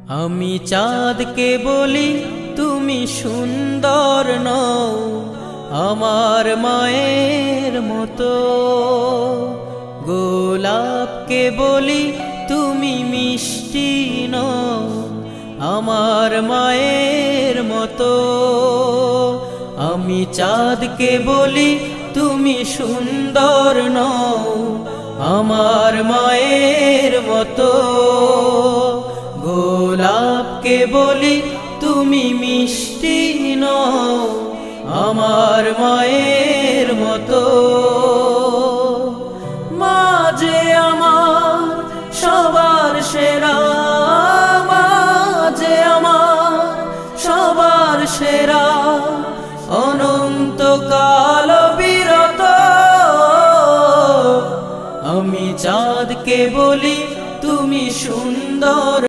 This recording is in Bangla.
আমি চাঁদকে বলি তুমি সুন্দর নও আমার মায়ের মতো, গোলাপকে বলি তুমি মিষ্টি নও আমার মায়ের মতো। আমি চাঁদকে বলি তুমি সুন্দর নও আমার মায়ের মতো, গোলাপকে বলি তুমি মিষ্টি নও আমার মায়ের মতো।